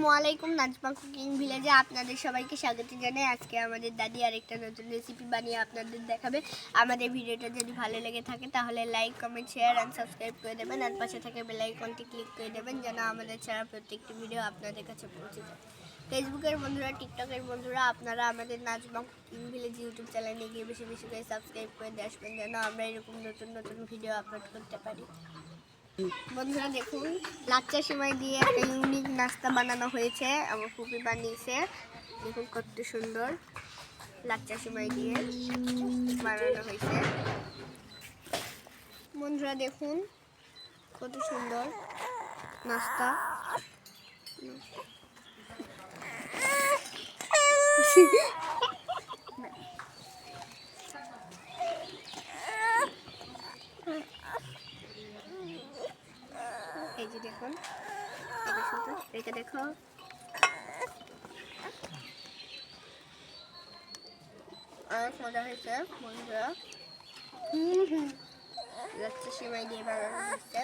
আসসালামু আলাইকুম। নাজমা কুকিং ভিলেজে আপনাদের সবাইকে স্বাগত জানাই। আজকে আমাদের দাদি আরেকটা নতুন রেসিপি বানিয়ে আপনাদের দেখাবে। আমাদের ভিডিওটা যদি ভালো লেগে থাকে তাহলে like, comment, share and subscribe করে দেবেন। আর পাশে থেকে বেল আইকনটি ক্লিক করে দেবেন যেন আমাদের ছাড়া প্রত্যেকটি ভিডিও আপনাদের কাছে পৌঁছে যায়। ফেসবুকের বন্ধুরা, টিকটকের বন্ধুরা, আপনারা আমাদের নাজমা কুকিং ভিলেজ ইউটিউব চ্যানেলে গিয়ে বেশি বেশি করে সাবস্ক্রাইব করে দিয়ে আসবেন যেন আমরা এরকম নতুন নতুন ভিডিও আপলোড করতে পারি। বন্ধুরা দেখুন, লাচ্চা সেমাই দিয়ে একটা ইউনিক নাস্তা বানানো হয়েছে। আমার ফুপি বানিয়েছে। দেখুন কত সুন্দর লাচ্চা সেমাই দিয়ে বানানো হয়েছে। বন্ধুরা দেখুন কত সুন্দর নাস্তা। এই যে দেখুন, এটা শুধু এটা দেখো, অনেক মজা হয়েছে বন্ধুরা। লাচ্চা সেমাই দিয়ে বানানো হয়েছে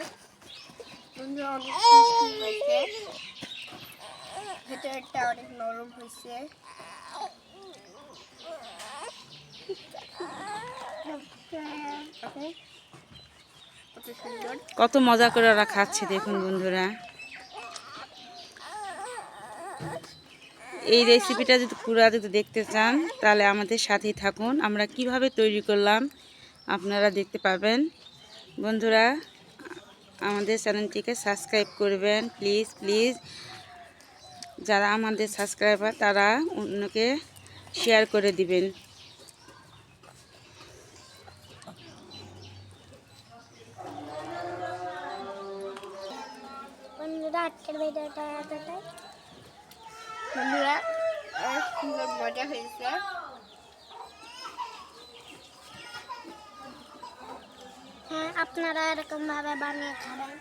বন্ধুরা, অনেক টেস্টি হয়েছে। ভেতরটা অনেক নরম হয়েছে। কত মজা করে ওরা খাচ্ছে দেখুন বন্ধুরা। এই রেসিপিটা যদি পুরো যদি দেখতে চান তাহলে আমাদের সাথেই থাকুন। আমরা কিভাবে তৈরি করলাম আপনারা দেখতে পাবেন। বন্ধুরা আমাদের চ্যানেলটিকে সাবস্ক্রাইব করবেন প্লিজ প্লিজ। যারা আমাদের সাবস্ক্রাইবার তারা অন্যকে শেয়ার করে দিবেন। বন্ধুরা আজকের ভিডিওটা এতটাই। বন্ধুরা অনেক সুন্দর মজা হয়েছে। হ্যাঁ, আপনারা এরকম ভাবে বানিয়ে খাবেন।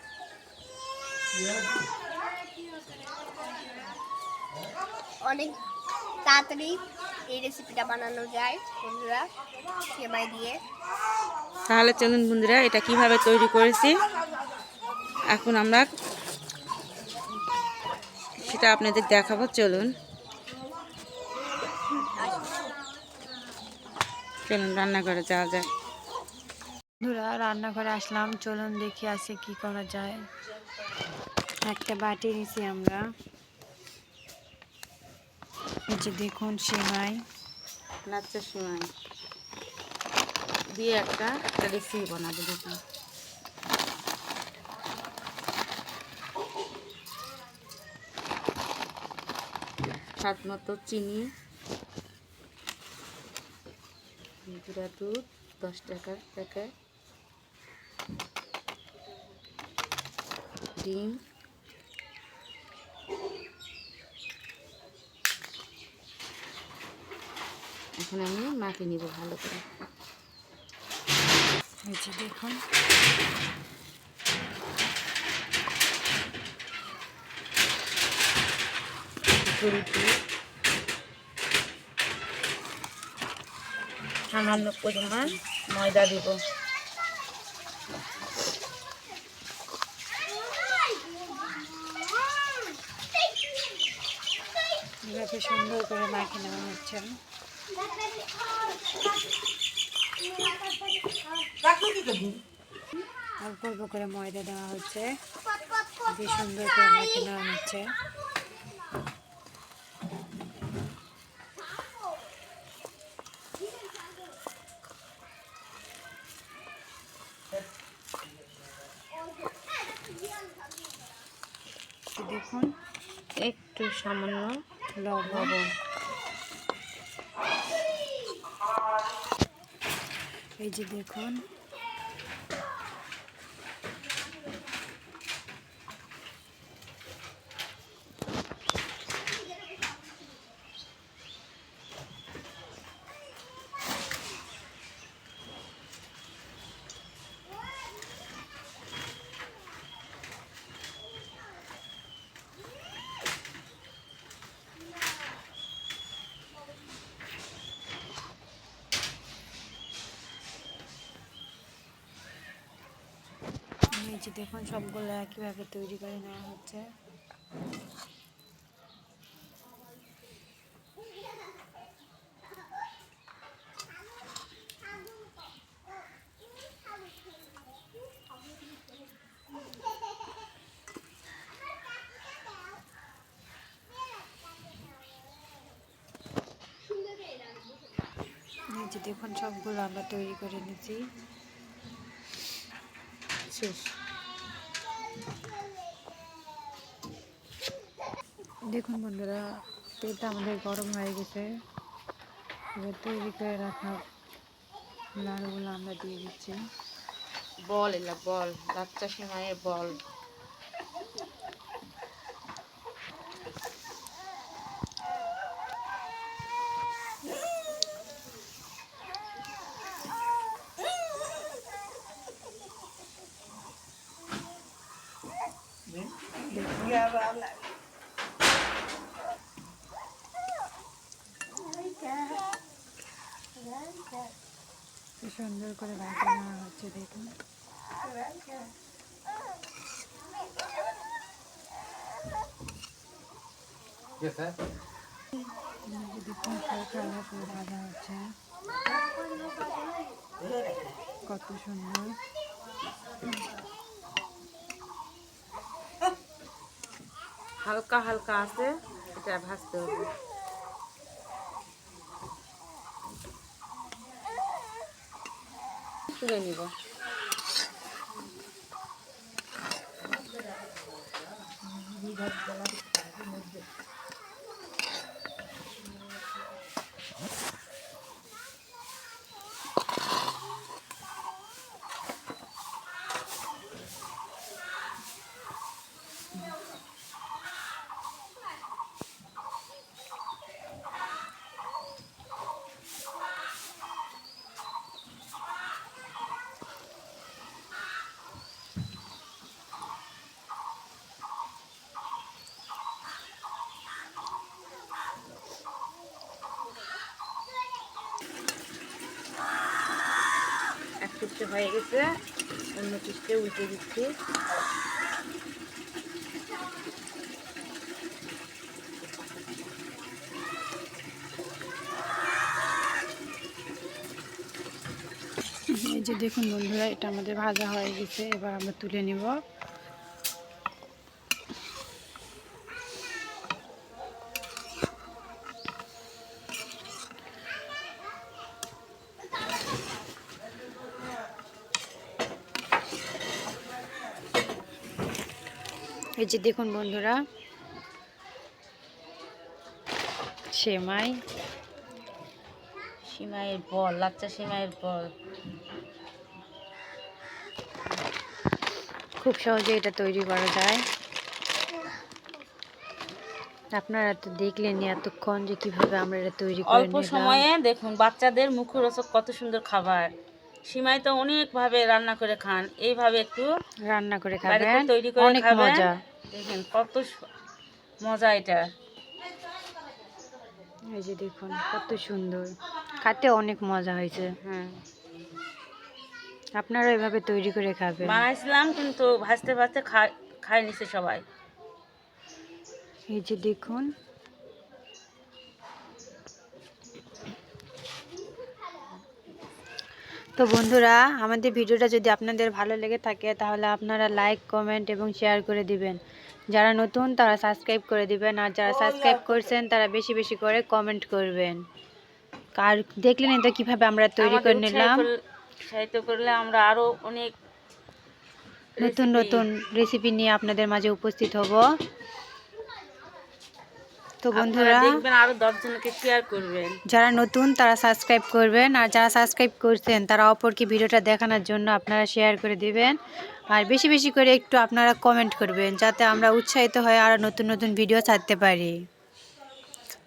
অনেক তাড়াতাড়ি এই রেসিপিটা বানানো যায় বন্ধুরা, সেমাই দিয়ে। তাহলে চলুন বন্ধুরা এটা কিভাবে তৈরি করেছি এখন আমরা সেটা আপনাদের দেখাবো। চলুন চলুন রান্নাঘরে যাওয়া যায়। বন্ধুরা রান্নাঘরে আসলাম, চলুন দেখি আছে কি করা যায়। একটা বাটি নিয়েছি আমরা। এই যে দেখুন সেমাই, লাচ্চা সেমাই দিয়ে একটা রেসিপি বানাবো। দেখুন স্বাদ মতো চিনি, গুঁড়া দুধ 10 টাকার প্যাকেট, ডিম, এখন আমি মাখিয়ে নিব ভালো করে। এই যে দেখুন সামান্য পরিমাণ ময়দা দিব। এভাবে সুন্দর করে মাখিয়ে নেওয়া হচ্ছে। অল্প অল্প করে ময়দা দেওয়া হচ্ছে, দিয়ে সুন্দর করে মাখিয়ে নেওয়া হচ্ছে। দেখুন একটু সামান্য লবণ, এই যে দেখুন এই যে দেখুন সবগুলো একইভাবে তৈরি করে নেওয়া হচ্ছে। যে দেখুন সবগুলো আমরা তৈরি করে নিয়েছি। শেষ। দেখুন বন্ধুরা, তেলটা আমাদের গরম হয়ে গেছে। এবার তৈরি করে রাখা নাড়ুগুলো আমরা দিয়ে দিচ্ছি। বল, এলা বল, লাচ্চা সিমাইয়ের বল। কি সুন্দর করে ভাজা নেওয়া হচ্ছে দেখুন। দেখুন হালকা হালকা করে ভাজা হচ্ছে, কত সুন্দর। হালকা হালকা আছে, এটা ভাজতে হবে। তুলে নিব। এক পিঠে হয়ে গেছে, অন্য পিঠে উল্টে দিচ্ছি। এই যে দেখুন বন্ধুরা, এটা আমাদের ভাজা হয়ে গেছে, এবার আমরা তুলে নিব। এই যে দেখুন বন্ধুরা, সিমাইয়ের বল, লাচ্চা সিমাইয়ের বল। খুব সহজে এটা তৈরি করা যায়। আপনারা তো দেখলেনই এতক্ষণ যে কিভাবে আমরা এটা তৈরি করে অল্প নিলাম। সময়ে দেখুন বাচ্চাদের মুখরোচক কত সুন্দর খাবার। সিমাই তো অনেকভাবে রান্না করে খান, এইভাবে একটু রান্না করে বাড়িতে খাবেন, তৈরি করে অনেক খাবেন। মজা। দেখেন কত মজা এটা। এই যে দেখুন কত সুন্দর, খেতে অনেক মজা হয়েছে। হ্যাঁ, আপনারা এভাবে তৈরি করে খাবেন। বানাইছিলাম কিন্তু ভাজতে ভাজতে খাই নিছে সবাই। এই যে দেখুন, তো বন্ধুরা, আমাদের ভিডিওটা যদি আপনাদের ভালো লেগে থাকে তাহলে আপনারা লাইক, কমেন্ট এবং শেয়ার করে দিবেন। যারা নতুন তারা সাবস্ক্রাইব করে দিবেন, আর যারা সাবস্ক্রাইব করছেন তারা বেশি বেশি করে কমেন্ট করবেন। আর দেখলেন তো কিভাবে আমরা তৈরি করে নিলাম। উৎসাহিত করলে আমরা আরো অনেক নতুন নতুন রেসিপি নিয়ে আপনাদের মাঝে উপস্থিত হব। তো বন্ধুরা, দেখবেন আরো 10 জনকে শেয়ার করবেন। যারা নতুন তারা সাবস্ক্রাইব করবেন, আর যারা সাবস্ক্রাইব করছেন তারা অপরকে ভিডিওটা দেখানোর জন্য আপনারা শেয়ার করে দিবেন। আর বেশি বেশি করে একটু আপনারা কমেন্ট করবেন, যাতে আমরা উৎসাহিত হয়ে আরও নতুন নতুন ভিডিও ছাড়তে পারি।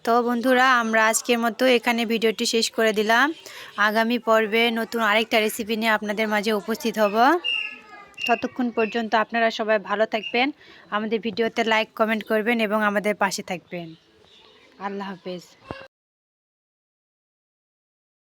তো বন্ধুরা, আমরা আজকের মতো এখানে ভিডিওটি শেষ করে দিলাম। আগামী পর্বে নতুন আরেকটা রেসিপি নিয়ে আপনাদের মাঝে উপস্থিত হব। ততক্ষণ পর্যন্ত আপনারা সবাই ভালো থাকবেন, আমাদের ভিডিওতে লাইক, কমেন্ট করবেন এবং আমাদের পাশে থাকবেন। আল্লাহ হাফেজ।